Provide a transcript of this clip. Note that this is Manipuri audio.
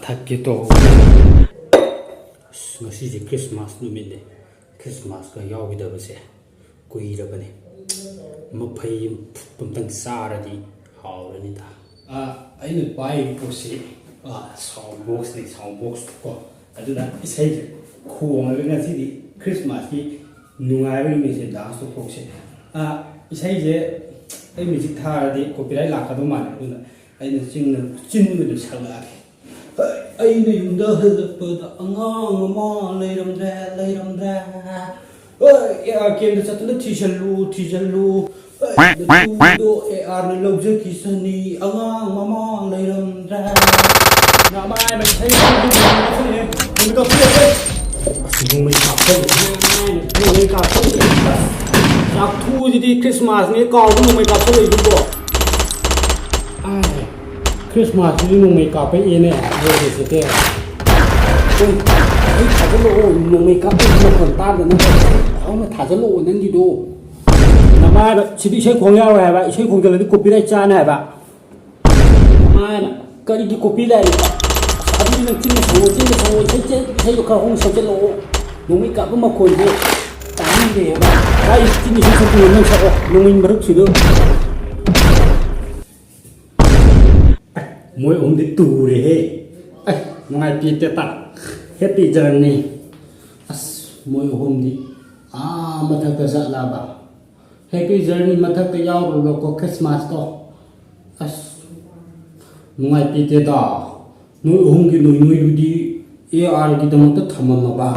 Thakki to ngasi Christmas numine Christmas ka yawidabase kuirabane mafai pumtang saradi hawrani da aina pai posi sound box ko aduna isai khuang le ngasi di Christmas ki nungai ri mi se dance to pokse isai je ai music tharadi copyright lakadu man aduna aina chin du sala aina yunda halapda angang ma leiramdra ya kem da satna thijallu do ar na lobje kisani angang mama leiramdra na mai mai thai ni to phe asung mai ka phe ni ka phe yak thu di Christmas ni ka lu mai ka phe du bo Christmas ni nung may kape ine ye sete kun ai thajalo nung may kape mo konta da na aw na thajalo nan di do nama chidi sei khong ya wa ba sei khong gala di copyright cha na ba nama na kari di copyright adi na chin sango sei ka hong sa jalo nung may kape ma khon de tan de ba ai chin sei sa nung sa ko nung may maruk si do mỗi ông đi tù đi hết, ngày kia tết hết đi giờ này, mỗi hôm đi, mà thật là sợ là bảo, hết cái giờ này mà thật cái giàu rồi có Christmas đó, ngày kia tết mỗi hôm cái nuôi đi, ai cái đó mà tất thầm mà bảo.